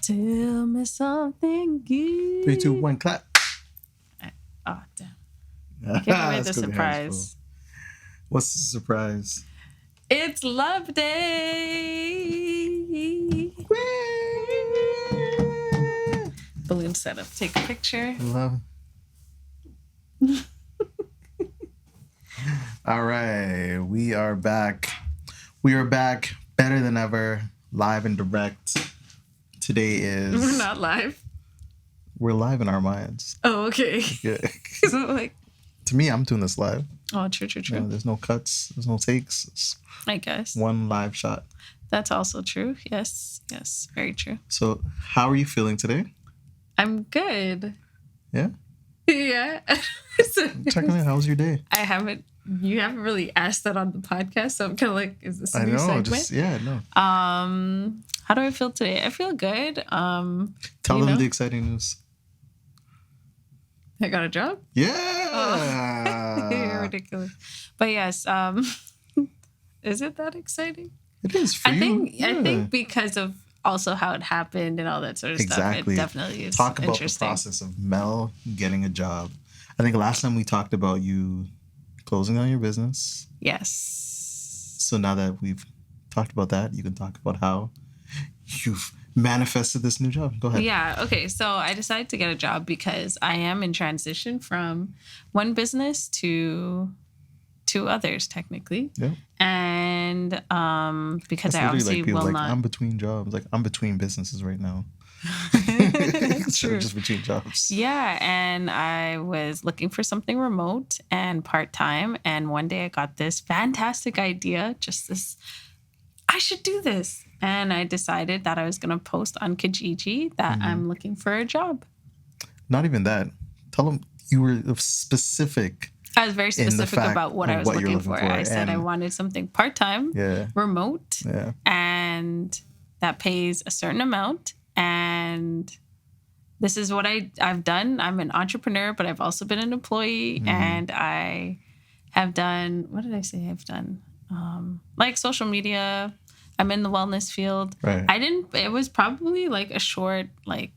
Tell me something good. 3, 2, 1, clap. Oh, damn. Give away the surprise. What's the surprise? It's Love Day. Balloon setup. Take a picture. Love. All right. We are back. We are back better than ever. Live and direct. Today is... We're not live. We're live in our minds. Oh, okay. Yeah. So, like... To me, I'm doing this live. Oh, true. Yeah, there's no cuts. There's no takes. It's I guess. one live shot. That's also true. Yes. Very true. So, how are you feeling today? I'm good. Yeah? Yeah. Checking in. How was your day? You haven't really asked that on the podcast, so I'm kind of like, is this a new segment? No. How do I feel today? I feel good. Tell them the exciting news. I got a job? Yeah. Oh. You're ridiculous. But yes, is it that exciting? It is for you. I think because of also how it happened and all that sort of stuff, it definitely is Talk about interesting. The process of Mel getting a job. I think last time we talked about you closing down your business. Yes. So now that we've talked about that, you can talk about how you've manifested this new job. Go ahead. Yeah. Okay. So I decided to get a job because I am in transition from one business to two others, technically. Yeah. And because That's I obviously like will not. I'm between jobs. Like I'm between businesses right now. Instead of just between jobs. Yeah, and I was looking for something remote and part-time, and one day I got this fantastic idea, I should do this. And I decided that I was going to post on Kijiji that I'm looking for a job. Not even that. Tell them you were specific. I was very specific about what I was looking for. I said I wanted something part-time, remote, and that pays a certain amount. And this is what I've done. I'm an entrepreneur, but I've also been an employee. And I have done, what did I say I've done? Like social media. I'm in the wellness field. Right. It was probably like a short, like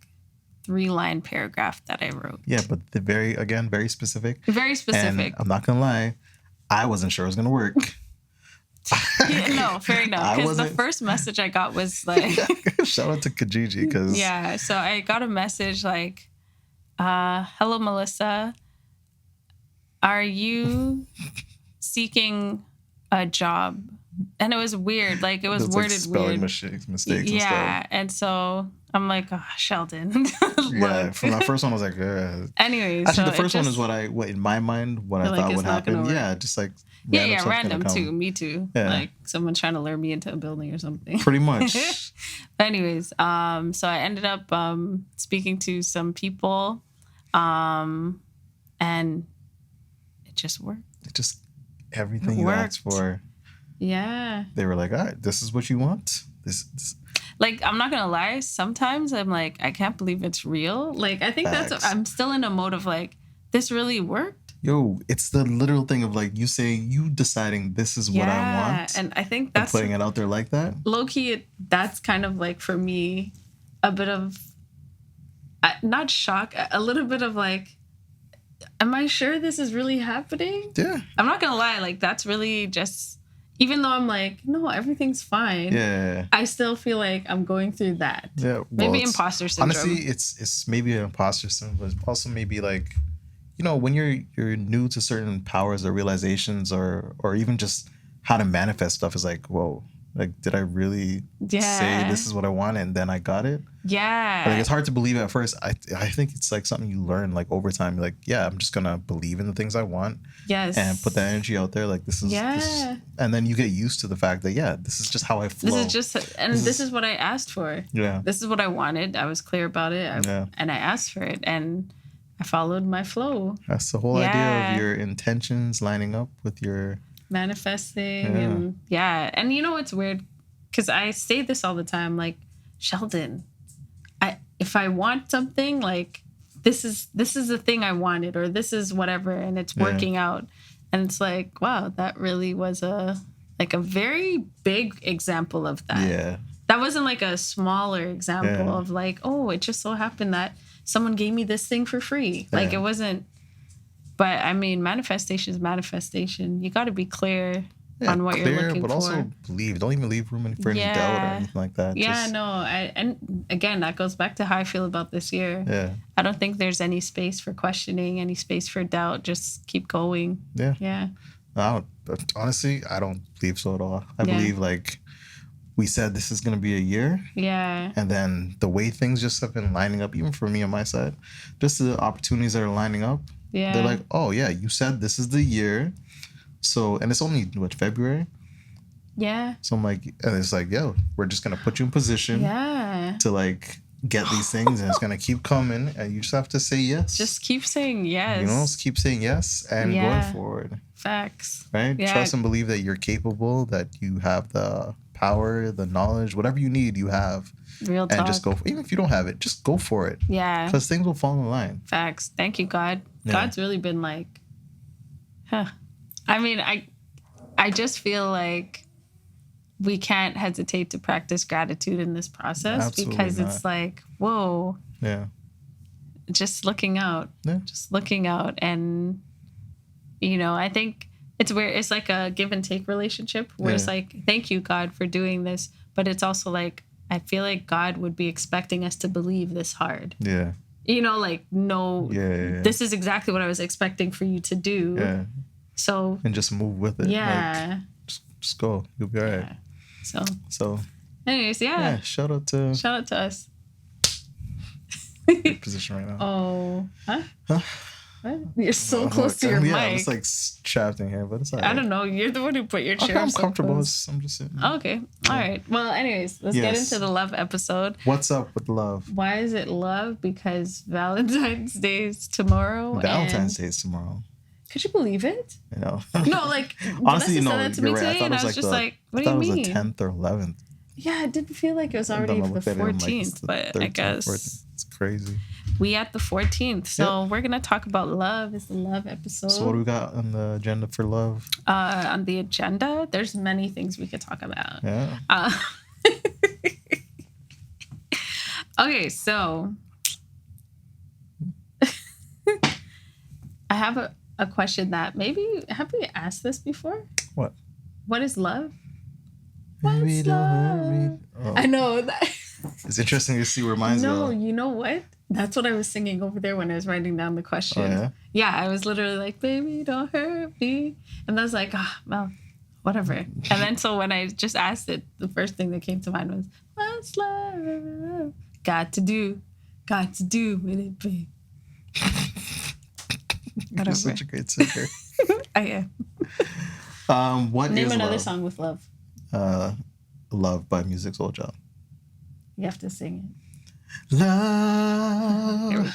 3-line paragraph that I wrote. Yeah, but very specific. Very specific. And I'm not going to lie, I wasn't sure it was going to work. No, fair enough. Because the first message I got was like... Shout out to Kijiji because... Yeah, so I got a message like, hello, Melissa. Are you seeking a job? And it was weird. Like, it was worded spelling weird. Mistakes and yeah, stuff. And so I'm like, Sheldon. Yeah, from that first one, I was like, Anyway, actually, the first one is what in my mind, what I thought would happen. Yeah, just like... random too. Me too. Yeah. Like someone trying to lure me into a building or something. Pretty much. But anyways, so I ended up speaking to some people, and it just worked. Everything you asked for. Yeah. They were like, all right, this is what you want. This. Like, I'm not gonna lie. Sometimes I'm like, I can't believe it's real. Like, I think I'm still in a mode of like, this really worked. Yo, it's the literal thing of like you deciding this is what I want. And I think that's putting it out there like that. Low key, that's kind of like for me a bit of not shock, a little bit of like, am I sure this is really happening? Yeah. I'm not gonna lie, like that's really just, even though I'm like, no, everything's fine. Yeah. I still feel like I'm going through that. Yeah. Well, maybe imposter syndrome. Honestly, it's maybe an imposter syndrome, but it's also maybe like, you know, when you're new to certain powers or realizations or even just how to manifest stuff, is like, whoa, like, did I really say this is what I want and then I got it? Yeah. Like, it's hard to believe at first. I think it's like something you learn like over time. You're like, yeah, I'm just gonna believe in the things I want. Yes. And put that energy out there. Like this is and then you get used to the fact that this is just how I flow. This is what I asked for. Yeah. This is what I wanted. I was clear about it. And I asked for it and I followed my flow. That's the whole idea of your intentions lining up with your manifesting. And you know what's weird? Because I say this all the time, like, Sheldon, if I want something, like, this is the thing I wanted, or this is whatever, and it's working out. And it's like, wow, that really was a very big example of that. Yeah. that wasn't like a smaller example of like, oh, it just so happened that someone gave me this thing for free. Like it wasn't. But I mean, manifestation is manifestation. You got to be clear on what you're looking for. But also believe. Don't even leave room for any doubt or anything like that. Yeah, no. And again, that goes back to how I feel about this year. Yeah. I don't think there's any space for questioning, any space for doubt. Just keep going. Yeah. Yeah. Honestly, I don't believe so at all. I believe like we said this is going to be a year. Yeah. And then the way things just have been lining up, even for me on my side, just the opportunities that are lining up. Yeah. They're like, oh, yeah, you said this is the year. So, and it's only, February? Yeah. So I'm like, and it's like, yo, we're just going to put you in position to like get these things and it's going to keep coming and you just have to say yes. Just keep saying yes. Just keep saying yes and going forward. Facts. Right? Yeah. Trust and believe that you're capable, that you have the power, the knowledge, whatever you need, you have. Real talk. And just go, even if you don't have it, just go for it. Yeah. Because things will fall in line. Facts. Thank you, God. Yeah. God's really been like, I mean, I just feel like we can't hesitate to practice gratitude in this process. Absolutely because not. It's like, whoa. Yeah. Just looking out. Yeah. Just looking out. And, I think it's where it's like a give and take relationship where it's like, thank you, God, for doing this. But it's also like, I feel like God would be expecting us to believe this hard. Yeah. Like, no, this is exactly what I was expecting for you to do. Yeah. So. And just move with it. Yeah. Like, just go. You'll be all right. Yeah. So. Anyways, yeah. Shout out to us. Good position right now. Oh. Huh? What? You're so close to your mic. Yeah, it's like trapped in here, but it's all right. I don't know. You're the one who put your chair I'm so comfortable. Close. I'm just sitting. Okay. All right. Well, anyways, let's get into the love episode. What's up with love? Why is it love? Because Valentine's Day is tomorrow. Valentine's Day is tomorrow. Could you believe it? No, like honestly, no. Said that to me today, and I was just like, "What do you mean?" I thought it was the 10th or 11th. Yeah, it didn't feel like it was already the 14th, but 13th, I guess 14th. It's crazy. We at the 14th, so we're gonna talk about love. It's the love episode. So what do we got on the agenda for love? On the agenda, there's many things we could talk about. Yeah. Okay, so I have a question that maybe have we asked this before? What? What is love? Maybe don't hurt me. Oh. I know that. It's interesting to see where mine's go. No, you know what? That's what I was singing over there when I was writing down the question. Oh, yeah? Yeah, I was literally like, baby, don't hurt me. And I was like, well, whatever. And then so when I just asked it, the first thing that came to mind was, what's love? Got to do with it, babe. You're such a great singer. I am. What Name is another love? song with love. Love by Music Soul Child. You have to sing it. Love.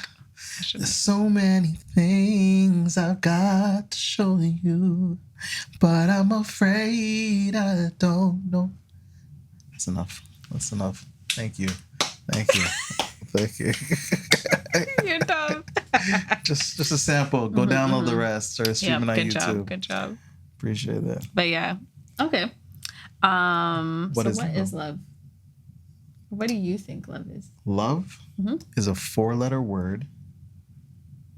There's so many things I've got to show you, but I'm afraid I don't know. That's enough. Thank you. Thank you. You're dumb. just a sample. Go download the rest or stream it on YouTube. Good job. Appreciate that. But yeah. Okay. What is love? What do you think love is? Love is a 4-letter word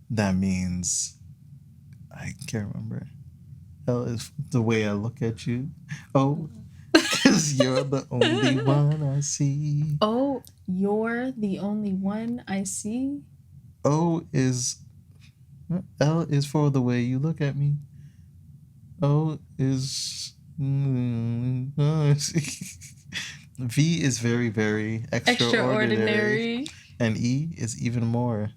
that means, I can't remember. L is the way I look at you. O, because you're the only one I see. Oh, you're the only one I see. L is for the way you look at me. O is... V is very, very extraordinary. And E is even more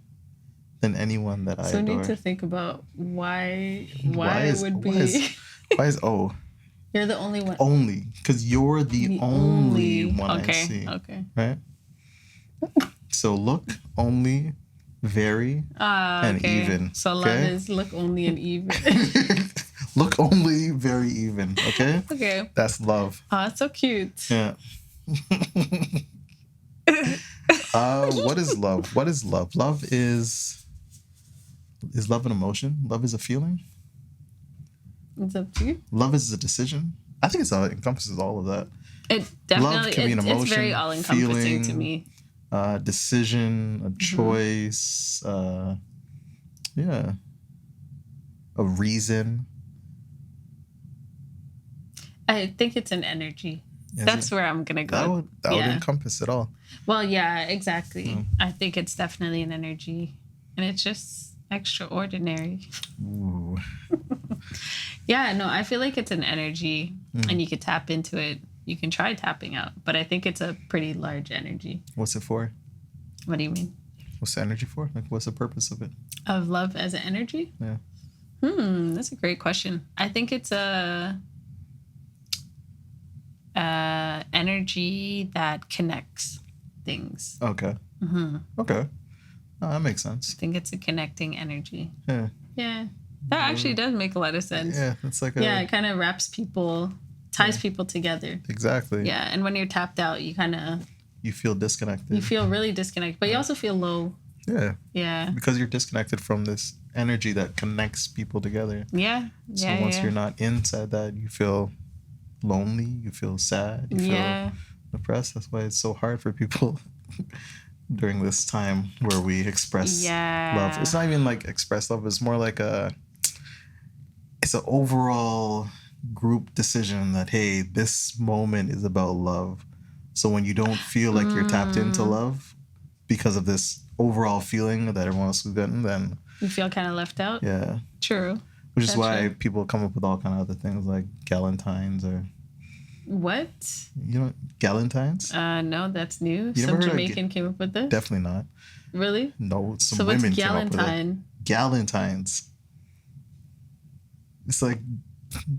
than anyone that I adore. So we need to think about why it would be. Why is O? You're the only one. Only. Because you're the only one I see. Okay. Right? So look, only, very, and even. So love is look, only, and even. Look, only, very even. Okay? Okay. That's love. Oh, it's so cute. Yeah. What is love? What is love? Love is love an emotion? Love is a feeling? It's up to you. Love is a decision? I think it encompasses all of that. It definitely, love can be an emotion, it's very all-encompassing to me. Decision, a choice, yeah, a reason. I think it's an energy. That's where I'm gonna go. That would encompass it all. Well, yeah, exactly. I think it's definitely an energy, and it's just extraordinary. Ooh. Yeah, no, I feel like it's an energy, and you could tap into it. You can try tapping out, but I think it's a pretty large energy. What's it for? What do you mean? What's the energy for? Like, what's the purpose of it? Of love as an energy? Yeah. That's a great question. I think it's a energy that connects things. Okay. Okay. Oh, that makes sense. I think it's a connecting energy. Yeah. Yeah. That actually does make a lot of sense. Yeah, it's like it kind of wraps people, ties people together. Exactly. Yeah, and when you're tapped out, you kind of... You feel disconnected. You feel really disconnected, but you also feel low. Yeah. Yeah. Because you're disconnected from this energy that connects people together. Yeah. So once you're not inside that, you feel lonely, you feel sad, you feel depressed. That's why it's so hard for people during this time where we express love. It's not even like express love, it's more like it's an overall group decision that, hey, this moment is about love. So when you don't feel like you're tapped into love because of this overall feeling that everyone else is getting, then you feel kind of left out. Yeah. True. Which is why people come up with all kind of other things like galentines or... What? You know galentines? No, that's new. Some Jamaican came up with this? Definitely not. Really? No, some women came up with it. Galentines. It's like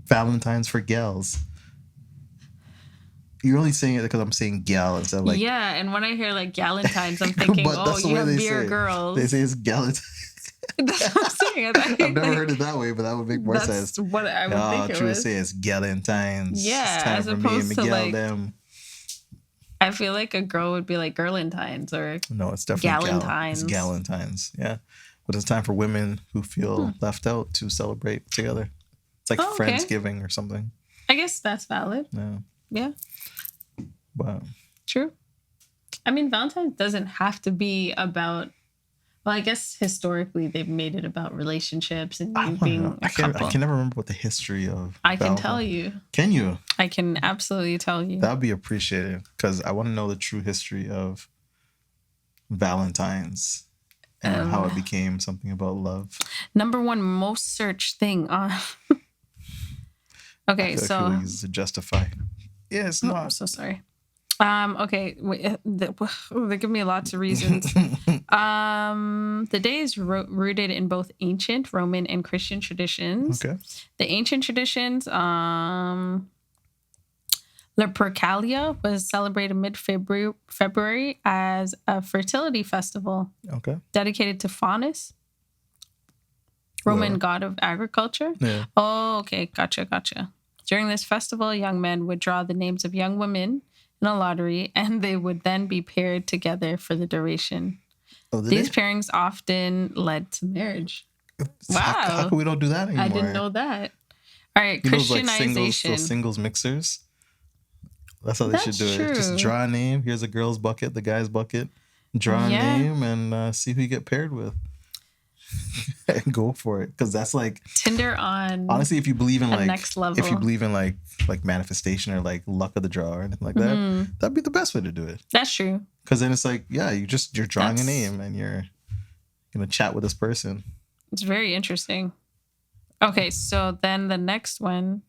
Valentine's for gals. You're only saying it because I'm saying gal instead of like... Yeah, and when I hear like galentines, I'm thinking, you have beer girls. They say it's galentines. That's what I'm saying. I've never heard it that way, but that would make more sense. That's what I would think it was. Say it's galentines. Yeah, it's time as for me and opposed to Miguel like... them. I feel like a girl would be like girlentines or... No, it's definitely galentines. It's galentines, yeah. But it's time for women who feel left out to celebrate together. It's like Friendsgiving or something. I guess that's valid. Yeah. Yeah. Wow. True. I mean, Valentine's doesn't have to be about... Well, I guess historically they've made it about relationships and being a couple. I can never remember what the history of... I can tell you. Can you? I can absolutely tell you. That would be appreciated because I want to know the true history of Valentine's and how it became something about love. Number one most searched thing on... Okay, so... People use it to justify. Yeah, it's not. I'm so sorry. Okay, they give me lots of reasons. The day is rooted in both ancient Roman and Christian traditions. Okay. The ancient traditions, Lupercalia was celebrated mid-February as a fertility festival. Okay. Dedicated to Faunus, Roman god of agriculture. Yeah. Oh, okay, gotcha. During this festival, young men would draw the names of young women in a lottery, and they would then be paired together for the duration. These pairings often led to marriage. Wow. How come we don't do that anymore? I didn't know that. All right, Christianization. Those singles mixers. That's how they should do it. Just draw a name. Here's a girl's bucket, the guy's bucket. Draw a name and see who you get paired with. And go for it, because that's like Tinder on. Honestly, if you believe in like next level. If you believe in like manifestation or like luck of the draw or anything like that, that'd be the best way to do it. That's true. Because then it's like, yeah, you're drawing a name and you're gonna chat with this person. It's very interesting. Okay, so then the next one.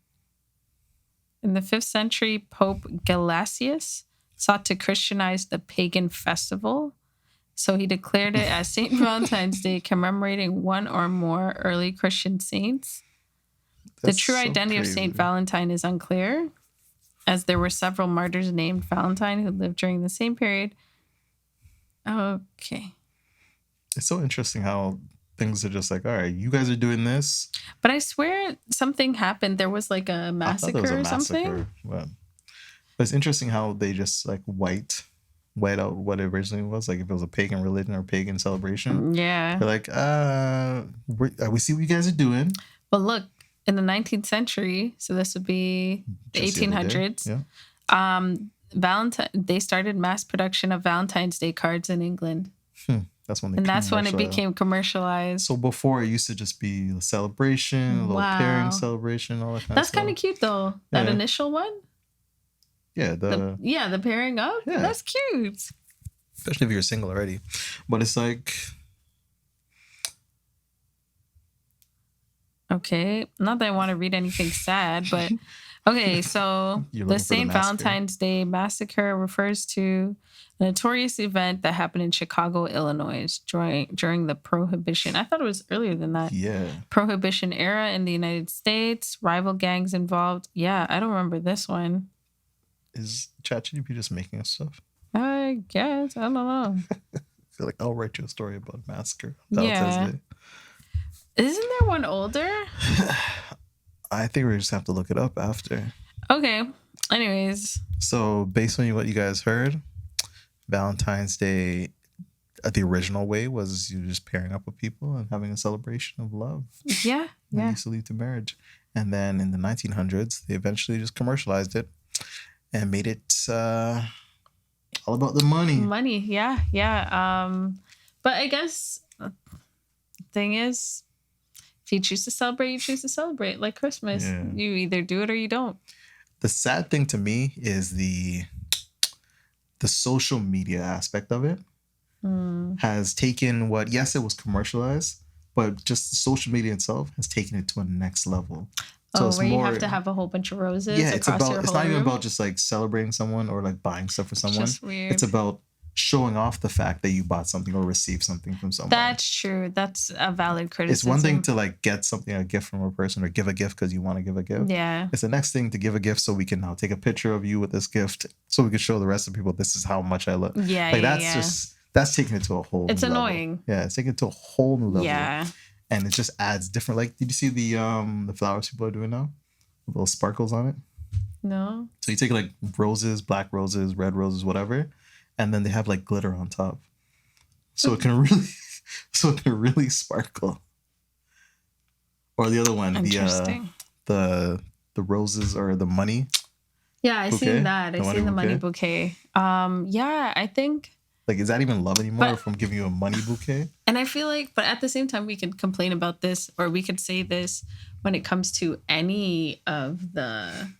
In the 5th century, Pope Gelasius sought to Christianize the pagan festival. So he declared it as St. Valentine's Day, commemorating one or more early Christian saints. The true identity of St. Valentine is unclear, as there were several martyrs named Valentine who lived during the same period. Okay. It's so interesting how things are just like, all right, you guys are doing this. But I swear something happened. There was like a massacre or something. But it's interesting how they just like white out what it originally was. Like if it was a pagan religion or pagan celebration. Yeah. They're like, we see what you guys are doing. But look, in the 19th century, so this would be the 1800s. They started mass production of Valentine's Day cards in England. That's when it became commercialized. So before it used to just be a celebration, a little pairing celebration, all that kind of stuff. That's kind of cute though. That initial one. Yeah, the pairing up. Yeah. That's cute. Especially if you're single already. But it's like, okay, not that I want to read anything sad, but okay, so the St. Valentine's Day Massacre refers to a notorious event that happened in Chicago, Illinois during the Prohibition. I thought it was earlier than that. Yeah. Prohibition era in the United States, rival gangs involved. Yeah, I don't remember this one. Is ChatGPT just making up stuff? I guess. I don't know. I feel like I'll write you a story about Massacre. Valentine's Day. Isn't there one older? I think we just have to look it up after. Okay. Anyways. So based on what you guys heard, Valentine's Day, the original way was you just pairing up with people and having a celebration of love. Yeah. That used to lead to marriage. And then in the 1900s, they eventually just commercialized it and made it all about the money. Money. Yeah. Yeah. But I guess the thing is, if you choose to celebrate, you choose to celebrate, like Christmas. Yeah. You either do it or you don't. The sad thing to me is the social media aspect of it has taken what, yes, it was commercialized, but just social media itself has taken it to a next level. So it's where more, you have to have a whole bunch of roses. Yeah, it's not even about just like celebrating someone or like buying stuff for someone. It's just weird. It's about showing off the fact that you bought something or received something from someone. That's true. That's a valid criticism. It's one thing to like get something, a gift from a person, or give a gift because you want to give a gift. Yeah. It's the next thing to give a gift so we can now take a picture of you with this gift so we can show the rest of people this is how much I love. Yeah. Like that's taking it to a whole It's new annoying. Level. Yeah, it's taking it to a whole new level. Yeah. And it just adds different, like, did you see the flowers people are doing now? With little sparkles on it? No. So you take like roses, black roses, red roses, whatever, and then they have like glitter on top. So it can really sparkle. Or the other one, the roses or the money. Yeah, I seen that. I seen the money bouquet. Yeah, I think, like, is that even love anymore if I'm giving you a money bouquet? And I feel like, but at the same time, we could complain about this, or we could say this when it comes to any of the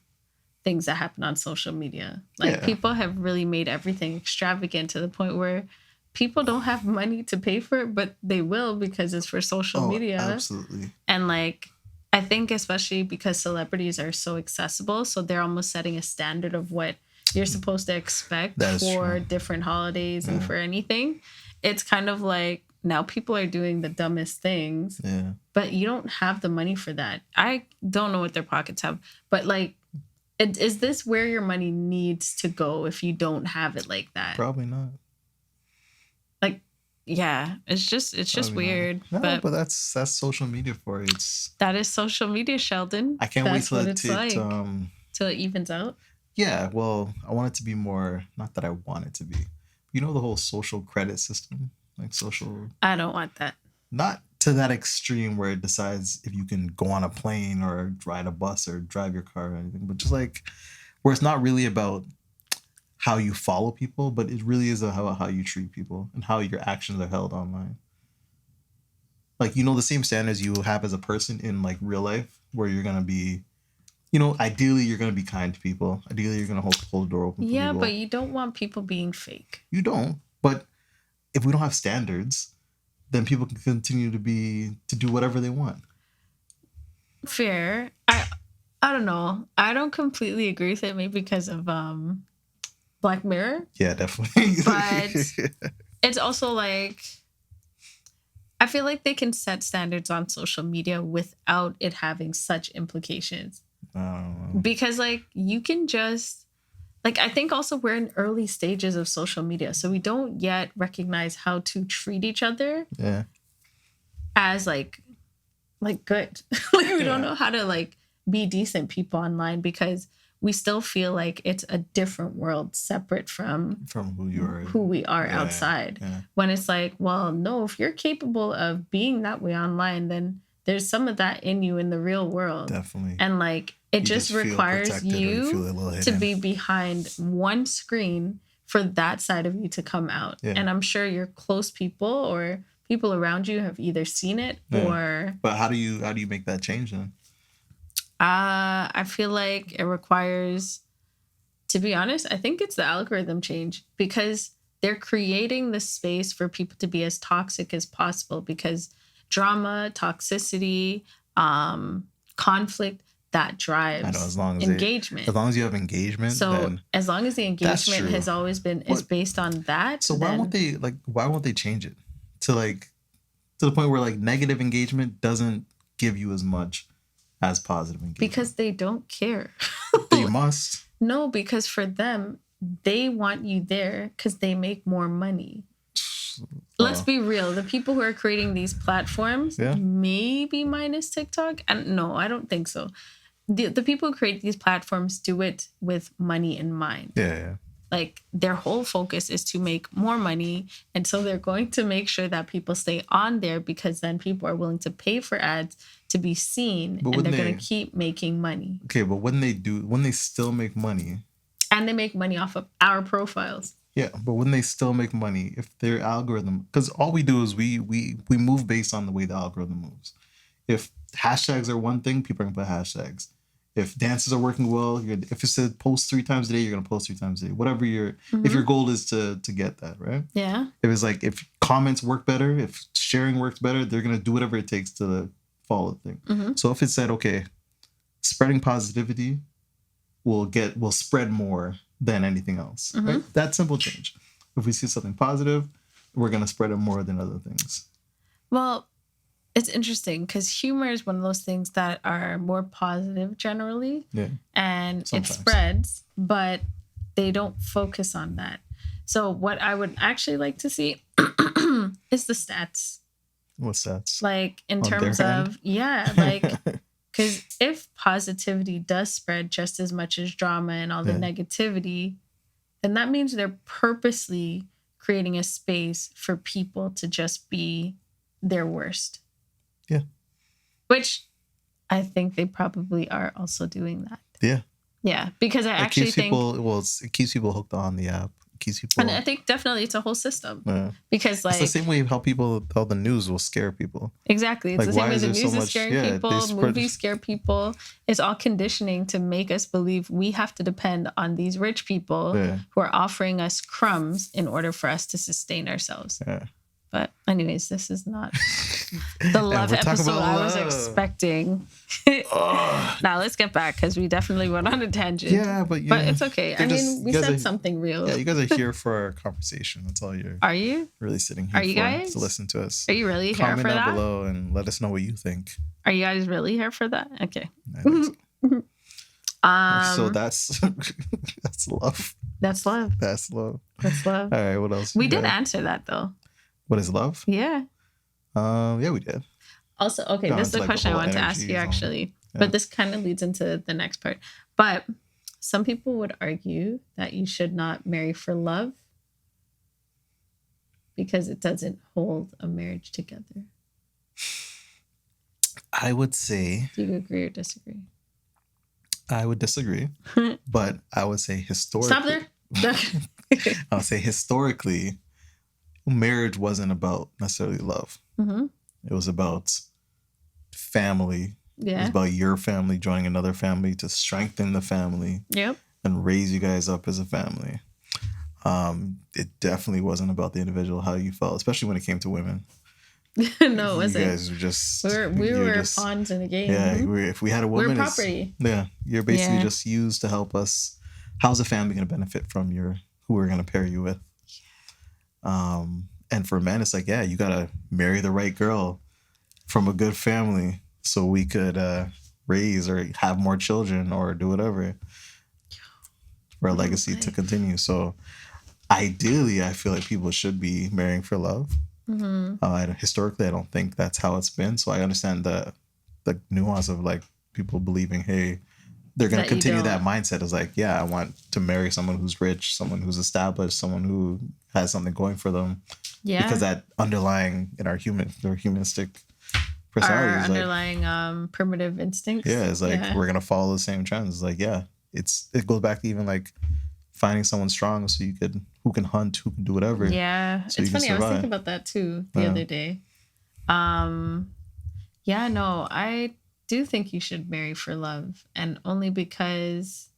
things that happen on social media. Like, people have really made everything extravagant to the point where people don't have money to pay for it, but they will because it's for social media. Absolutely. And like, I think especially because celebrities are so accessible, so they're almost setting a standard of what you're supposed to expect for different holidays and for anything. It's kind of like, now people are doing the dumbest things, but you don't have the money for that. I don't know what their pockets have, but like, is this where your money needs to go if you don't have it like that? Probably not. Like, yeah, it's just weird. No, but that's social media for you. That is social media, Sheldon. I can't wait till it evens out. Yeah, well, I want it to be more, not that I want it to be. You know the whole social credit system? Like social... I don't want that. Not to that extreme where it decides if you can go on a plane or ride a bus or drive your car or anything, but just like where it's not really about how you follow people, but it really is about how you treat people and how your actions are held online. Like, you know, the same standards you have as a person in like real life where you're going to be, you know, ideally you're going to be kind to people. Ideally you're going to hold the door open for people. Yeah, but you don't want people being fake. You don't. But if we don't have standards, then people can continue to do whatever they want. Fair. I don't know. I don't completely agree with it, maybe because of Black Mirror. Yeah, definitely. But it's also like, I feel like they can set standards on social media without it having such implications. Because like, you can just, like, I think also we're in early stages of social media, so we don't yet recognize how to treat each other as like good. Like, we don't know how to like be decent people online because we still feel like it's a different world separate from who we are outside. Yeah. When it's like, well, no, if you're capable of being that way online, then there's some of that in you in the real world. Definitely. And like, It just requires you to be behind one screen for that side of you to come out. Yeah. And I'm sure your close people or people around you have either seen it or... But how do you make that change then? I feel like it requires, to be honest, I think it's the algorithm change, because they're creating the space for people to be as toxic as possible, because drama, toxicity, conflict, that drives engagement. As long as you have engagement. So then as long as the engagement has always been is based on that. So why won't they change it to the point where negative engagement doesn't give you as much as positive engagement? Because they don't care. They must. No, because for them, they want you there because they make more money. Let's be real. The people who are creating these platforms, maybe minus TikTok, and no, I don't think so. The people who create these platforms do it with money in mind. Yeah. Their whole focus is to make more money, and so they're going to make sure that people stay on there, because then people are willing to pay for ads to be seen, and they're going to keep making money. Okay, but when they still make money, and they make money off of our profiles. Yeah, but when they still make money, if their algorithm, because all we do is we move based on the way the algorithm moves. If hashtags are one thing, people are going to put hashtags. If dances are working well, if it said post 3 times a day, you're going to post 3 times a day. Whatever if your goal is to get that, right? Yeah. If it's if comments work better, if sharing works better, they're going to do whatever it takes to follow the thing. Mm-hmm. So if it said, okay, spreading positivity will spread more than anything else. Mm-hmm. Right? That simple change. If we see something positive, we're going to spread it more than other things. Well, it's interesting because humor is one of those things that are more positive generally. Yeah. And sometimes it spreads, but they don't focus on that. So what I would actually like to see is the stats. What stats? In on terms of, because if positivity does spread just as much as drama and all the negativity, then that means they're purposely creating a space for people to just be their worst. Yeah. Which I think they probably are also doing that. Yeah. Yeah, because I actually think... it keeps people hooked on the app. And I think definitely it's a whole system. Yeah. Because it's the same way how the news will scare people. Exactly. It's the same way the news is scaring people, movies scare people. It's all conditioning to make us believe we have to depend on these rich people who are offering us crumbs in order for us to sustain ourselves. Yeah. But anyways, this is not the love episode I was expecting. Now let's get back, because we definitely went on a tangent. Yeah, but it's okay. I mean, we said something real. Yeah, you guys are here for our conversation. That's all you're. Are you really sitting here? Are you guys to listen to us? Are you really here for that? Comment down below and let us know what you think. Are you guys really here for that? Okay. I think so. So that's love. That's love. That's love. That's love. All right. What else? We did answer that though. What is love? Yeah. Yeah, we did. Also, okay, this is the question I wanted to ask you actually, but this kind of leads into the next part. But some people would argue that you should not marry for love because it doesn't hold a marriage together. I would say... Do you agree or disagree? I would disagree, but I would say historically... Stop there. I would say historically... marriage wasn't about necessarily love. Mm-hmm. It was about family. Yeah. It was about your family joining another family to strengthen the family. Yep. And raise you guys up as a family. It definitely wasn't about the individual, how you felt, especially when it came to women. No, it wasn't. You guys were just... We were pawns in the game. Yeah. If we had a woman... We're property. You're basically just used to help us. How's a family going to benefit from who we're going to pair you with? And for men, it's you gotta marry the right girl from a good family so we could raise or have more children or do whatever for a legacy to continue. So ideally, I feel like people should be marrying for love. Mm-hmm. Historically, I don't think that's how it's been. So I understand the nuance of people believing, hey, they're going to continue that mindset as I want to marry someone who's rich, someone who's established, someone who has something going for them. Yeah. Because that underlying in our humanistic our underlying primitive instincts. Yeah, it's like we're gonna follow the same trends. It's like it goes back to even like finding someone strong who can hunt, who can do whatever. Yeah, so it's funny. I was thinking about that too the other day. Yeah, no, I do think you should marry for love, and only because,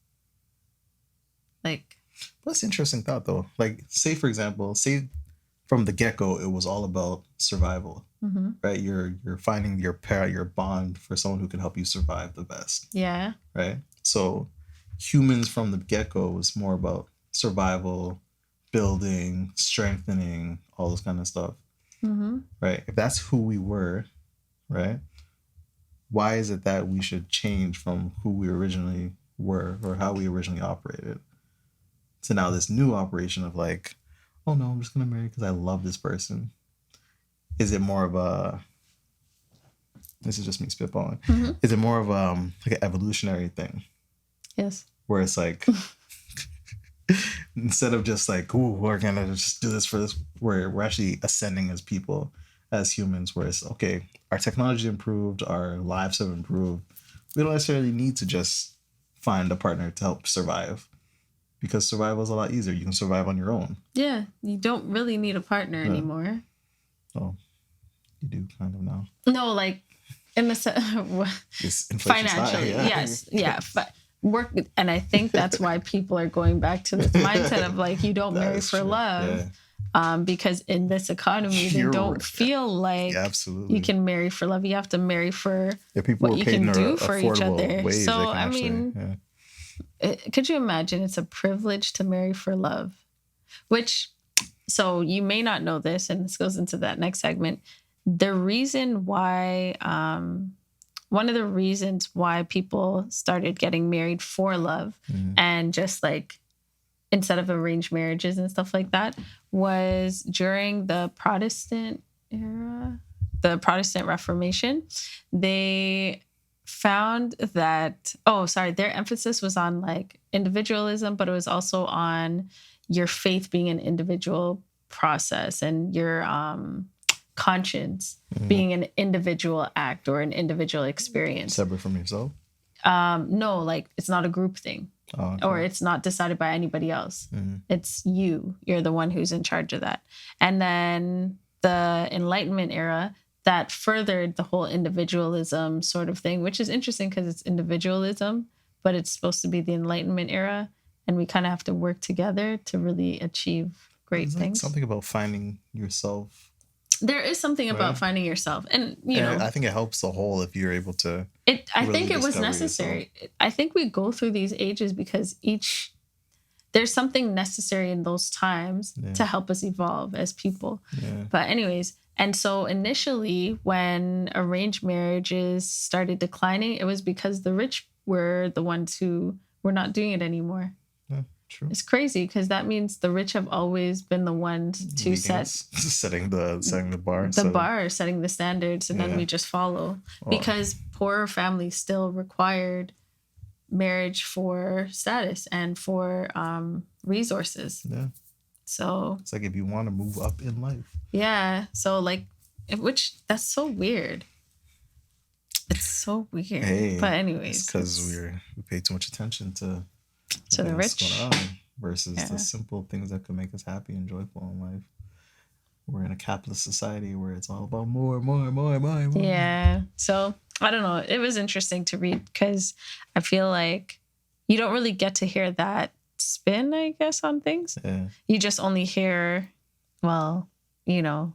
like, that's an interesting thought though. Like, say for example, from the get-go, it was all about survival, right? You're finding your pair, your bond for someone who can help you survive the best. Yeah. Right. So humans from the get-go was more about survival, building, strengthening, all this kind of stuff. Right. If that's who we were, right, why is it that we should change from who we originally were or how we originally operated to now this new operation of like, oh no, I'm just gonna marry because I love this person? Is it more of a, this is just me spitballing, is it more of like an evolutionary thing? Yes. Where it's like instead of just like, ooh, we're gonna just do this for this, we're actually ascending as people, as humans, where it's okay, our technology improved, our lives have improved. We don't necessarily need to just find a partner to help survive, because survival is a lot easier. You can survive on your own. Yeah, you don't really need a partner anymore. Oh, you do kind of now. No, like in the financially, yes, yeah, but work, and I think that's why people are going back to this mindset of like, you don't marry for love, because in this economy they don't feel like you can marry for love. You have to marry for what you can do for each other. So I mean, could you imagine? It's a privilege to marry for love, which, so you may not know this, and this goes into that next segment. The reason why, one of the reasons why people started getting married for love and just like instead of arranged marriages and stuff like that was during the Protestant era, the Protestant Reformation. They found that, their emphasis was on like individualism, but it was also on your faith being an individual process and your conscience being an individual act or an individual experience. Separate from yourself? No, like it's not a group thing. Oh, okay. Or it's not decided by anybody else. It's you. You're the one who's in charge of that. And then the Enlightenment era, that furthered the whole individualism sort of thing, which is interesting because it's individualism, but it's supposed to be the Enlightenment era. And we kind of have to work together to really achieve great things. Something about finding yourself. There is something about finding yourself. And, you know, I think it helps the whole if you're able to. I think it was necessary. Yourself. I think we go through these ages because there's something necessary in those times to help us evolve as people. Yeah. But anyways, and so initially when arranged marriages started declining, it was because the rich were the ones who were not doing it anymore. Yeah, true. It's crazy because that means the rich have always been the ones to setting the bar. Setting the standards, and then we just follow. Because poorer families still required marriage for status and for resources. Yeah. So it's like if you want to move up in life. Yeah. So like, that's so weird. It's so weird. Hey, but anyways, it's because we pay too much attention to the rich going on versus the simple things that could make us happy and joyful in life. We're in a capitalist society where it's all about more. Yeah. So I don't know. It was interesting to read because I feel like you don't really get to hear that spin, I guess, on things. Yeah. You just only hear, well, you know,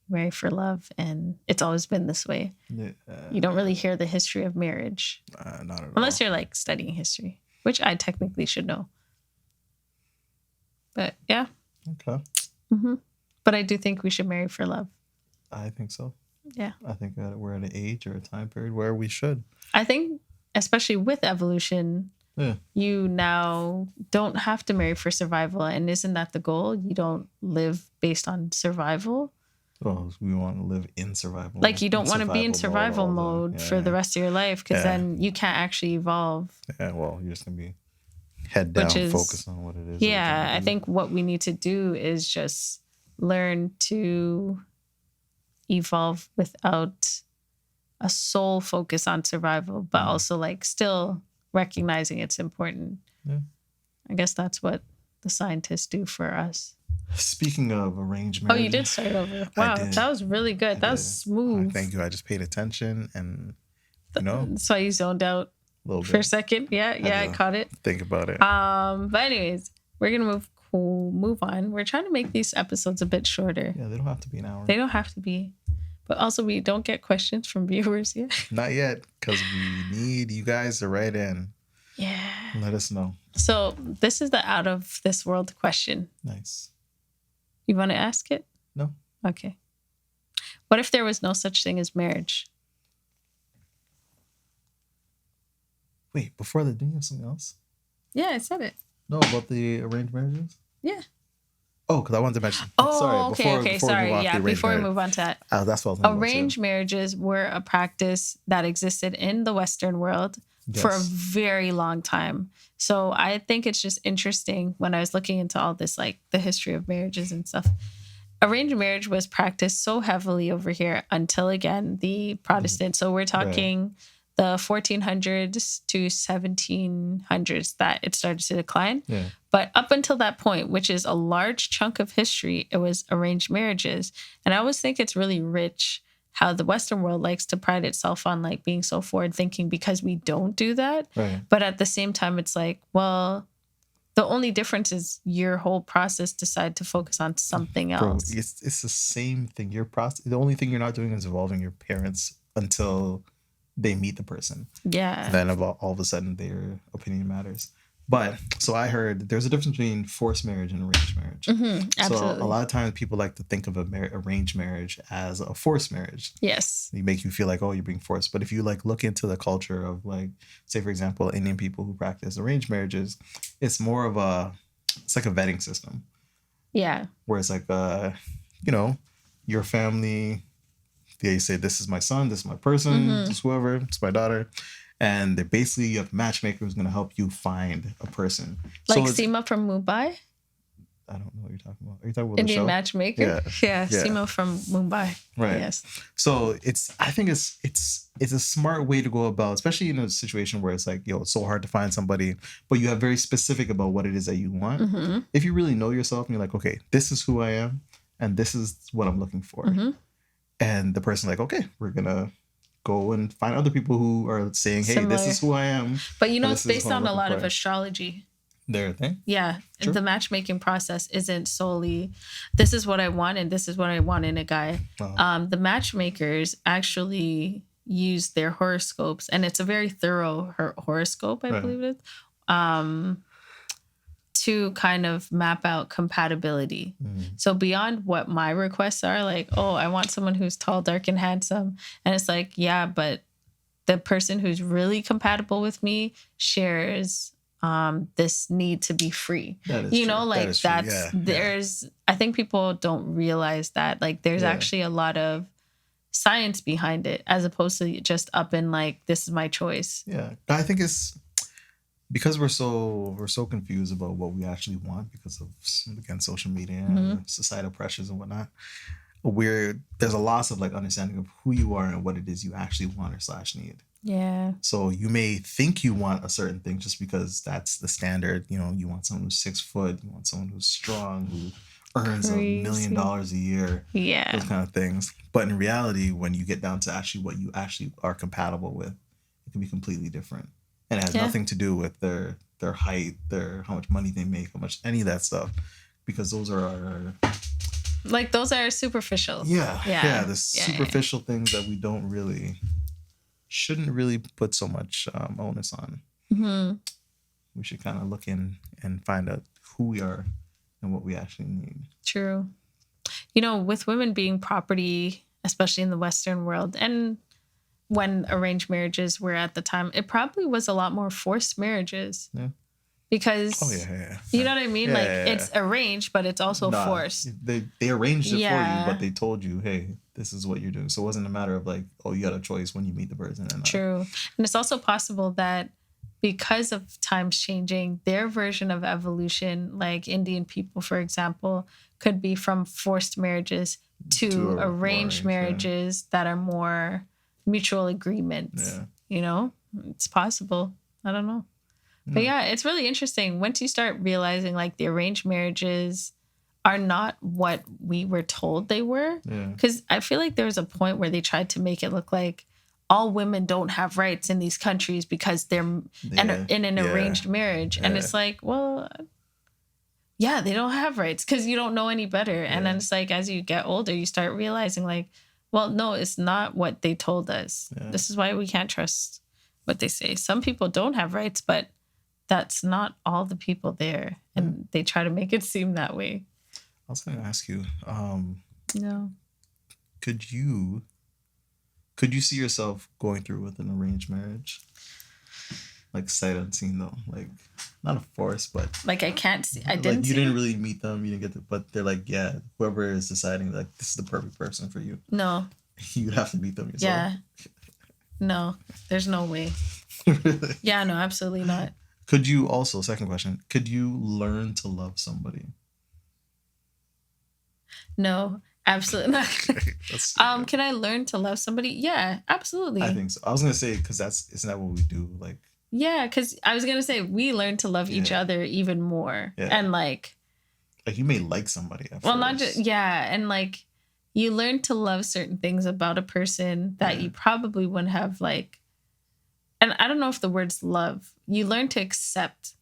marry for love, and it's always been this way. Yeah. You don't really hear the history of marriage. Not at all. Unless you're like studying history, which I technically should know. But yeah. Okay. Mm-hmm. But I do think we should marry for love. I think so. Yeah. I think that we're at an age or a time period where we should. I think, especially with evolution, you now don't have to marry for survival. And isn't that the goal? You don't live based on survival. Well, we want to live in survival. Like you don't want to be in survival mode for the rest of your life because then you can't actually evolve. Yeah, well, you're just going to be head down, focused on what it is. Yeah, I think what we need to do is just learn to evolve without a sole focus on survival, but also like still recognizing it's important. Yeah. I guess that's what the scientists do for us. Speaking of arranged marriage. Oh, you did start over. Wow, that was really good. That was smooth. Thank you. I just paid attention and, That's why you zoned out for a second. Yeah, I caught it. Think about it. But anyways, we're going to move on. We're trying to make these episodes a bit shorter. Yeah, they don't have to be an hour. They don't have to be. But also, we don't get questions from viewers yet. Not yet, because we need you guys to write in. Yeah. Let us know. So this is the out of this world question. Nice. You want to ask it? No. Okay. What if there was no such thing as marriage? Wait, before that, didn't you have something else? Yeah, I said it. No, about the arranged marriages? Yeah. Oh, because I wanted to mention. Before we move on to that. That's what I was arranged marriages were a practice that existed in the Western world for a very long time. So I think it's just interesting when I was looking into all this, like the history of marriages and stuff. Arranged marriage was practiced so heavily over here until, again, the Protestant. So we're talking the 1400s to 1700s that it started to decline. Yeah. But up until that point, which is a large chunk of history, it was arranged marriages. And I always think it's really rich how the Western world likes to pride itself on like being so forward thinking because we don't do that. Right. But at the same time, it's like, well, the only difference is your whole process decide to focus on something else. Bro, it's the same thing. Your process. The only thing you're not doing is involving your parents until they meet the person. Yeah. Then all of a sudden their opinion matters. But so I heard there's a difference between forced marriage and arranged marriage. Mm-hmm, absolutely. So a lot of times people like to think of arranged marriage as a forced marriage. Yes. They make you feel like, oh, you're being forced. But if you like look into the culture of like, say, for example, Indian people who practice arranged marriages, it's more of it's like a vetting system. Yeah. Where it's like, your family, they say, this is my son, this is my person, this is whoever, it's my daughter. And they're basically, you have a matchmaker who's going to help you find a person. Like Seema from Mumbai? I don't know what you're talking about. Are you talking about Indian the show? Matchmaker? Yeah, Seema from Mumbai. Right. Yes. So I think it's a smart way to go about, especially in a situation where it's like, it's so hard to find somebody, but you have very specific about what it is that you want. Mm-hmm. If you really know yourself and you're like, okay, this is who I am and this is what I'm looking for. Mm-hmm. And the person's like, okay, we're going to go and find other people who are saying, hey, this is who I am. But it's based on a lot of astrology. Their thing? Yeah. True. The matchmaking process isn't solely, this is what I want and this is what I want in a guy. Oh. The matchmakers actually use their horoscopes, and it's a very thorough horoscope, I believe it is, to kind of map out compatibility. So beyond what my requests are, like, oh, I want someone who's tall, dark, and handsome. And it's like, yeah, but the person who's really compatible with me shares this need to be free. I think people don't realize that. Like, there's actually a lot of science behind it as opposed to just up in like, this is my choice. Yeah. I think it's because we're so confused about what we actually want because of, again, social media and societal pressures and whatnot. There's a loss of like understanding of who you are and what it is you actually want or / need. Yeah. So you may think you want a certain thing just because that's the standard. You want someone who's 6 foot. You want someone who's strong, who earns $1 million a year. Yeah. Those kind of things. But in reality, when you get down to actually what you actually are compatible with, it can be completely different. And it has nothing to do with their height, how much money they make, how much any of that stuff, because those are those are superficial. Yeah. The superficial things that we shouldn't really put so much onus on. Mm-hmm. We should kind of look in and find out who we are and what we actually need. True. With women being property, especially in the Western world, and when arranged marriages were at the time, it probably was a lot more forced marriages. Yeah. Because, you know what I mean? It's arranged, but it's also forced. They arranged it for you, but they told you, hey, this is what you're doing. So it wasn't a matter of like, oh, you got a choice when you meet the person. True. And it's also possible that because of times changing, their version of evolution, like Indian people, for example, could be from forced marriages to arranged marriages that are more mutual agreements. It's possible. I don't know. But yeah, it's really interesting. Once you start realizing like the arranged marriages are not what we were told they were. Because I feel like there was a point where they tried to make it look like all women don't have rights in these countries because they're in an arranged marriage. And it's like, well, yeah, they don't have rights because you don't know any better. And then it's like, as you get older, you start realizing like, well, no, it's not what they told us. This is why we can't trust what they say. Some people don't have rights, but that's not all the people there. And they try to make it seem that way. I was going to ask you, no. Could you see yourself going through with an arranged marriage? Like sight unseen though, like not a force, but like I can't see. I didn't. Like you didn't really meet them. You didn't get but they're like, yeah, whoever is deciding like this is the perfect person for you. No. You'd have to meet them yourself. Yeah. No, there's no way. Really? Yeah, no, absolutely not. Could you also, second question, could you learn to love somebody? No, absolutely not. Can I learn to love somebody? Yeah, absolutely. I think so. I was gonna say because isn't that what we do? Like. Yeah, because I was gonna say we learn to love each other even more, and like you may like somebody. At well, first. not just and like you learn to love certain things about a person that you probably wouldn't have like. And I don't know if the word's love. You learn to accept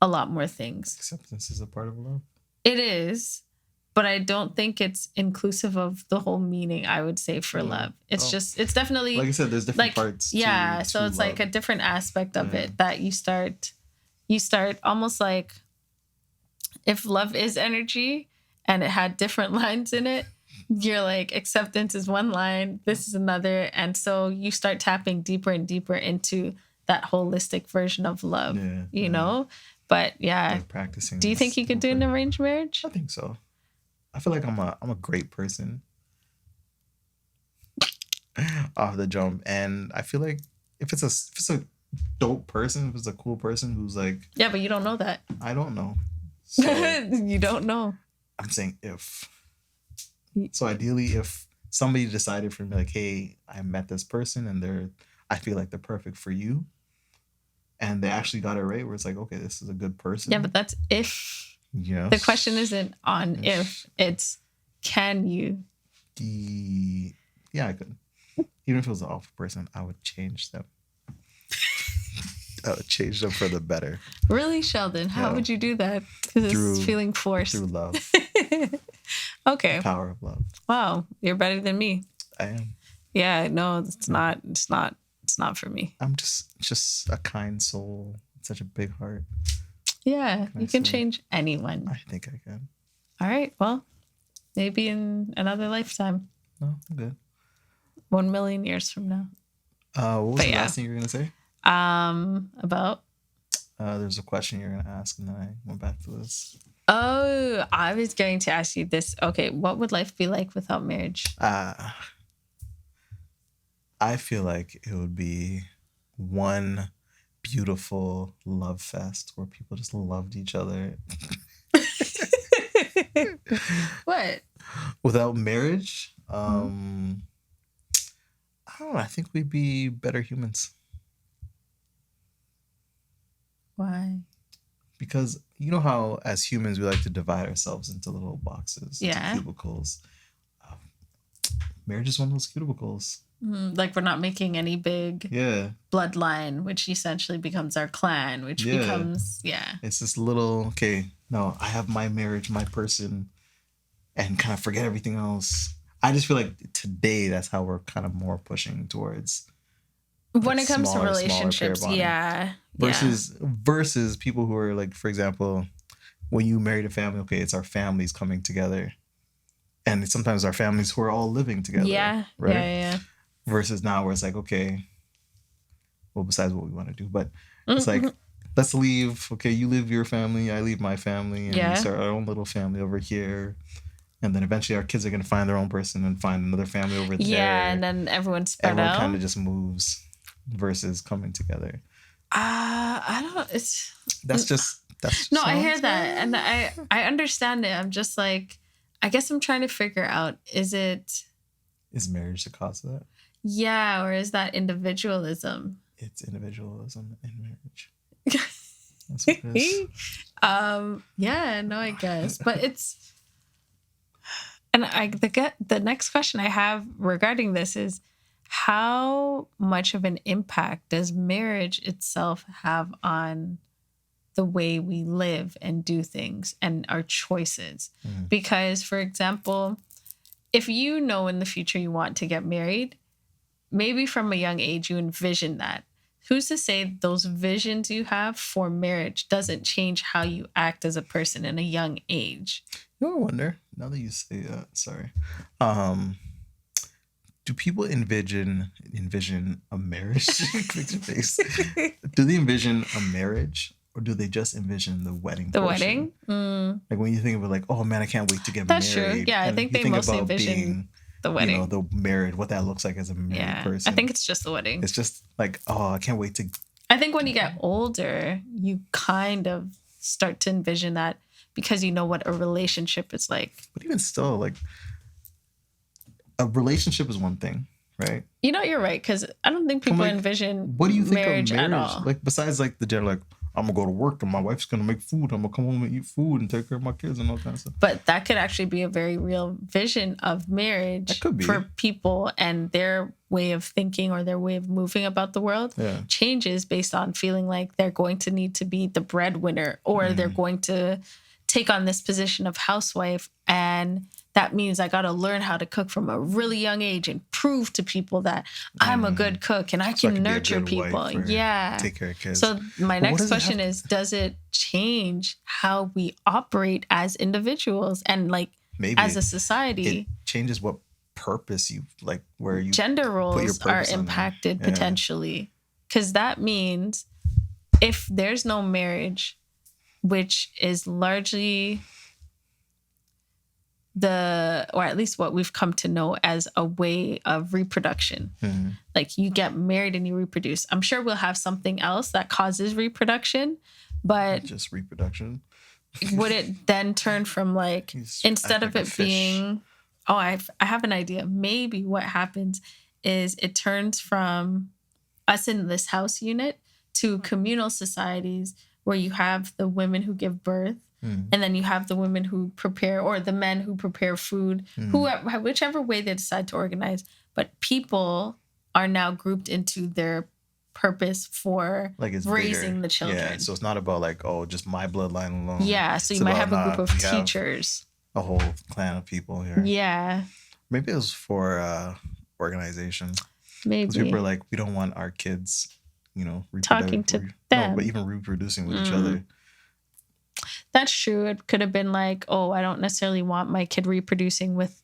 a lot more things. Acceptance is a part of love. It is. But I don't think it's inclusive of the whole meaning, I would say, for love. It's it's definitely... Like I said, there's different parts to so it's love. Like a different aspect of it that you start almost like if love is energy and it had different lines in it, you're like, acceptance is one line, this is another. And so you start tapping deeper and deeper into that holistic version of love, you know? But like practicing. Do you think you could do an arranged marriage? I think so. I feel like I'm a great person off the jump, and I feel like if it's a dope person, if it's a cool person who's like but you don't know that. I don't know. So you don't know. I'm saying if. So ideally, if somebody decided for me like, hey, I met this person and I feel like they're perfect for you, and they actually got it right, where it's like, okay, this is a good person. Yeah, but that's if. Yes. The question isn't on if, it's can you? Yeah, I could. Even if it was an awful person, I would change them. I would change them for the better. Really, Sheldon? How would you do that? Because it's feeling forced. Through love. Okay. The power of love. Wow, you're better than me. I am. Yeah, no, it's not. It's not for me. I'm just a kind soul. Such a big heart. Yeah, you can change anyone. I think I can. All right. Well, maybe in another lifetime. No, I'm good. 1 million years from now. What was the last thing you were going to say? About? There's a question you're going to ask, and then I went back to this. Oh, I was going to ask you this. Okay, what would life be like without marriage? I feel like it would be one beautiful love fest where people just loved each other. What? Without marriage, I don't know. I think we'd be better humans. Why? Because you know how as humans we like to divide ourselves into little boxes, into cubicles. Marriage is one of those cubicles. Like we're not making any big bloodline, which essentially becomes our clan, which becomes it's this little no, I have my marriage, my person, and kind of forget everything else. I just feel like today that's how we're kind of more pushing towards when it comes to relationships. Versus people who are like, for example, when you married a family, it's our families coming together, and sometimes our families who are all living together. Right? Versus now where it's like, okay, well, besides what we want to do, but it's like, let's leave. Okay, you leave your family, I leave my family, and we start our own little family over here. And then eventually our kids are going to find their own person and find another family over there. Yeah, and then everyone's spread out. Everyone kind of just moves versus coming together. I don't, that's no, I hear that. And I understand it. I'm just like, I guess I'm trying to figure out, is marriage the cause of that? Yeah, or is that individualism? It's individualism in marriage. That's what it is. Yeah, no, I guess. But it's, and the next question I have regarding this is, how much of an impact does marriage itself have on the way we live and do things and our choices? Because, for example, if you know in the future you want to get married, maybe from a young age you envision that. Who's to say those visions you have for marriage doesn't change how you act as a person in a young age? You know, I wonder, now that you say that, sorry. Do people envision a marriage? Do they envision a marriage, or do they just envision the wedding? The wedding? Like when you think of it, like, oh man, I can't wait to get married. That's true. Yeah, I think they mostly envision being, the wedding. You know, the married, what that looks like as a married person. I think it's just the wedding. It's just like, oh, I can't wait to. I think when you get older, you kind of start to envision that because you know what a relationship is like. But even still, like, a relationship is one thing, right? You know, you're right, because I don't think people envision what do you think marriage, of marriage at all. Like, besides, like, the dinner, like, I'm going to go to work and my wife's going to make food. I'm going to come home and eat food and take care of my kids and all kinds of stuff. But that could actually be a very real vision of marriage that could be. For people, and their way of thinking or their way of moving about the world changes based on feeling like they're going to need to be the breadwinner, or they're going to take on this position of housewife, and that means I got to learn how to cook from a really young age and prove to people that I'm a good cook and I can nurture people. Take care of kids. So my next question is, does it change how we operate as individuals and like as a society? It changes what purpose you like, where you gender roles are impacted potentially. Because that means if there's no marriage, which is largely or at least what we've come to know as a way of reproduction. Like you get married and you reproduce. I'm sure we'll have something else that causes reproduction, but just reproduction. Would it then turn from like, instead of it being, I have an idea. Maybe what happens is it turns from us in this house unit to communal societies where you have the women who give birth, and then you have the women who prepare, or the men who prepare food, whichever way they decide to organize. But people are now grouped into their purpose for like raising bigger. The children. Yeah, so it's not about like, oh, just my bloodline alone. Yeah, so you might have a group of teachers. A whole clan of people here. Yeah. Maybe it was for organization. Maybe. Because people are like, we don't want our kids, you know, talking to them. No, but even reproducing with each other. That's true. It could have been like, oh, I don't necessarily want my kid reproducing with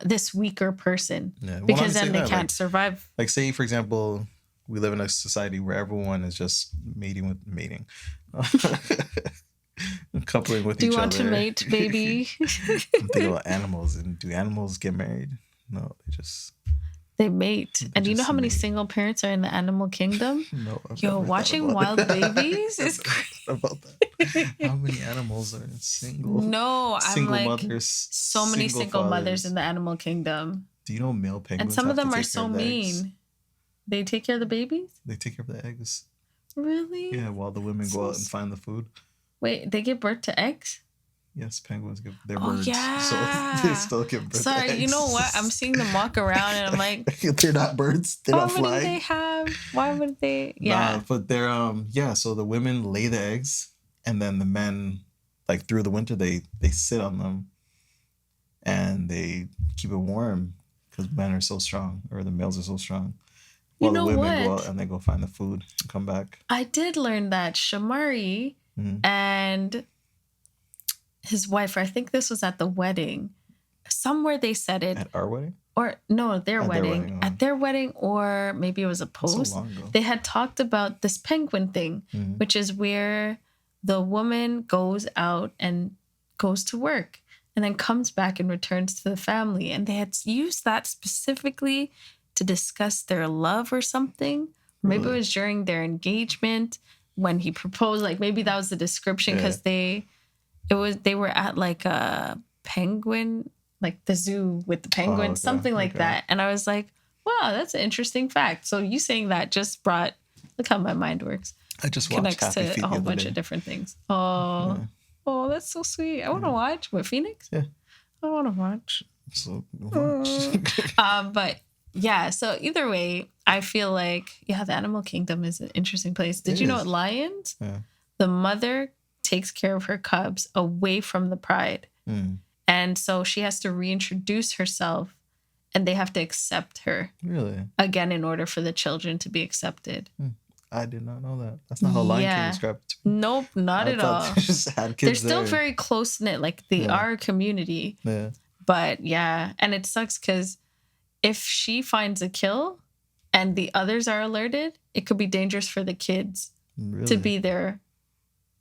this weaker person, because then they can't survive. Like, say, for example, we live in a society where everyone is just mating. Coupling with each other. Do you want to mate, baby? I'm thinking about animals. And do animals get married? No, they mate. And do you know how many single parents are in the animal kingdom? No. Yo, watching Wild Babies is crazy. About that. How many animals are single? No, single I'm like mothers, so many single mothers in the animal kingdom. Do you know male penguins? And some of them are so mean. They take care of the babies? They take care of the eggs. Really? Yeah, while the women go out and find the food. Wait, they give birth to eggs? Yes, penguins give their birds. Yeah. So they still give birth to eggs. Sorry, you know what? I'm seeing them walk around and I'm like, they're not birds. They're not flying. Why would they have? Why would they? Yeah. Nah, but they're so the women lay the eggs, and then the men, like through the winter, they sit on them and they keep it warm because men are so strong, or the males are so strong. While the women go out and they go find the food and come back. I did learn that Shamari and his wife, I think this was at the wedding. Somewhere they said it. At our wedding? Or no, their wedding. At their wedding, or maybe it was a post. So long ago. They had talked about this penguin thing, which is where the woman goes out and goes to work and then comes back and returns to the family. And they had used that specifically to discuss their love or something. Maybe it was during their engagement when he proposed. Like maybe that was the description, because they were at like a penguin, like the zoo with the penguins, something like that. And I was like, Wow, that's an interesting fact. So you saying that just brought, look how my mind works. I just watched Connects Happy Feet to a whole bunch day. of different things. Oh, Yeah. Oh, that's so sweet. I want to watch. What, Phoenix? Yeah. I want to watch. So watch. But yeah, so either way, I feel like, yeah, the animal kingdom is an interesting place. Did you know at lions, the mother takes care of her cubs away from the pride. And so she has to reintroduce herself and they have to accept her. Really? Again, in order for the children to be accepted. I did not know that. That's not how Lion King described it to me. Nope, not at all. They just had kids They're still very close-knit. Like, they are a community. Yeah. But, yeah. And it sucks because if she finds a kill and the others are alerted, it could be dangerous for the kids to be there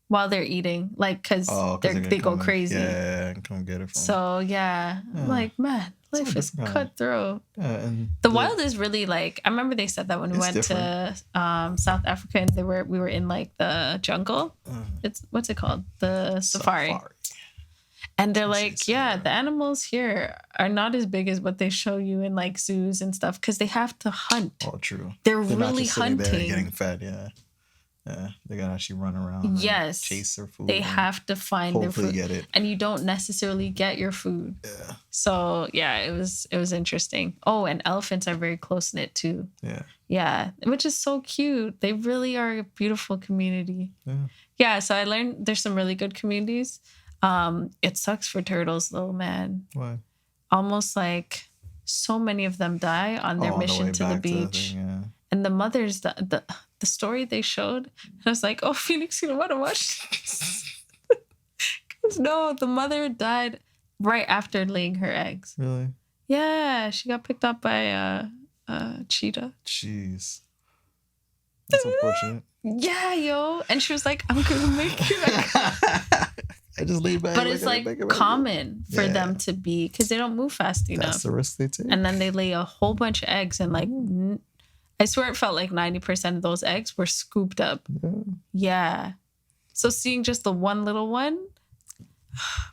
while they're eating. Like, because they go crazy. Yeah, and come get it from them. So, yeah. I'm like, man, life is cutthroat. Yeah, and the wild is really like, I remember they said that when we went to South Africa and we were in like the jungle. It's, what's it called? The safari. And they're like, the animals here are not as big as what they show you in like zoos and stuff because they have to hunt. Oh, true. They're really not just hunting. There getting fed, Yeah, they gotta actually run around. Yes, chase their food. They have to find their food, get it, and you don't necessarily get your food. Yeah. So yeah, it was interesting. Oh, and elephants are very close knit too. Yeah, which is so cute. They really are a beautiful community. Yeah. So I learned there's some really good communities. It sucks for turtles though, man. Why? Almost like so many of them die on their mission to the beach, and the mothers the story they showed, I was like, oh, Phoenix, you don't want to watch this. Because no, the mother died right after laying her eggs. Really? Yeah, she got picked up by a cheetah. Jeez. That's unfortunate. Yeah, yo. And she was like, I'm going to make it. I just laid back. But it's like common for them to be, because they don't move fast enough. That's the risk they take. And then they lay a whole bunch of eggs and like... I swear it felt like 90% of those eggs were scooped up. Yeah. So seeing just the one little one,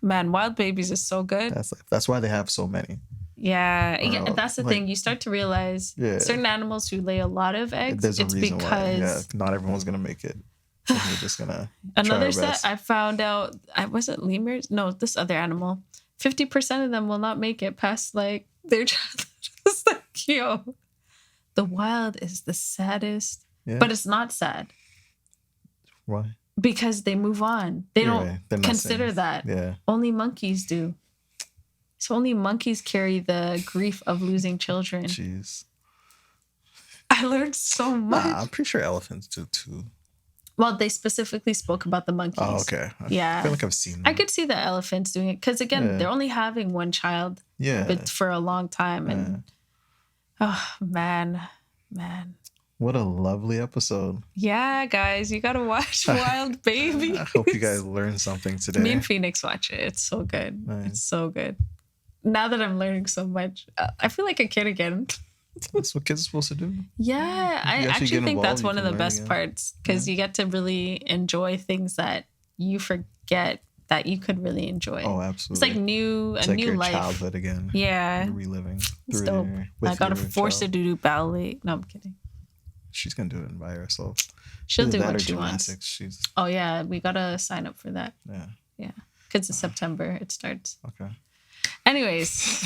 man, wild babies is so good. That's why they have so many. Yeah, that's the thing. You start to realize certain animals who lay a lot of eggs, it's because... not everyone's going to make it. So we're just going to Another set, I found out, was it lemurs? No, this other animal. 50% of them will not make it past like their childhood. It's like, yo... The wild is the saddest, but it's not sad. Why? Because they move on. They don't consider that. Yeah. Only monkeys do. So only monkeys carry the grief of losing children. Jeez. I learned so much. I'm pretty sure elephants do too. Well, they specifically spoke about the monkeys. Oh, okay. I feel like I've seen them. I could see the elephants doing it because, again, they're only having one child for a long time. And oh, man. What a lovely episode. Yeah, guys, you got to watch Wild Baby. I hope you guys learned something today. Me and Phoenix watch it. It's so good. Nice. It's so good. Now that I'm learning so much, I feel like a kid again. That's what kids are supposed to do. Yeah, I actually think that's one of the best parts because you get to really enjoy things that you forget that you could really enjoy. Oh, absolutely. It's like a new your life. Childhood again. Yeah. You're reliving. It's dope. I got to force her to do ballet. No, I'm kidding. She's going to do it by herself. She'll do what she wants. Oh, yeah. We got to sign up for that. Yeah. Because it's September. It starts. Okay. Anyways.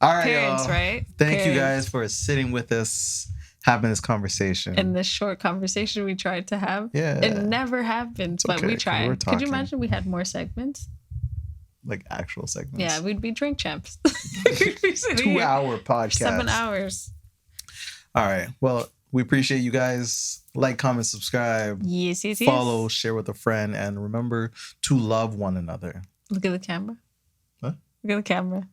All right, Parents, y'all. right? Thank you guys for sitting with us, having this conversation. And this short conversation we tried to have. Yeah. It never happens, but we tried. Could you imagine we had more segments? Like actual segments. Yeah, we'd be drink champs. 2-hour podcast. 7 hours. All right. Well, we appreciate you guys. Like, comment, subscribe. Yes. Follow, share with a friend, and remember to love one another. Look at the camera. What? Look at the camera.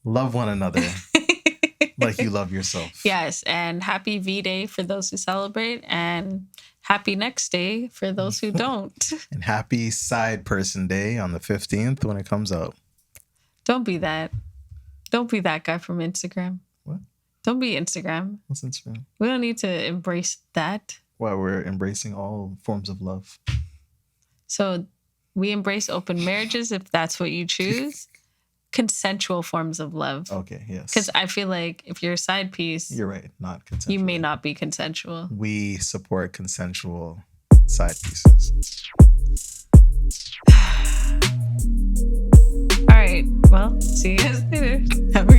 Love one another like you love yourself. Yes, and happy V-Day for those who celebrate, and happy next day for those who don't. And happy Side Person Day on the 15th when it comes out. Don't be that. Don't be that guy from Instagram. What? Don't be Instagram. What's Instagram? We don't need to embrace that. Why? We're embracing all forms of love. So we embrace open marriages if that's what you choose. consensual forms of love. Okay, yes. Because I feel like if you're a side piece, you're right, not consensual. You may not be consensual. We support consensual side pieces. All right. Well, see you guys later. Have a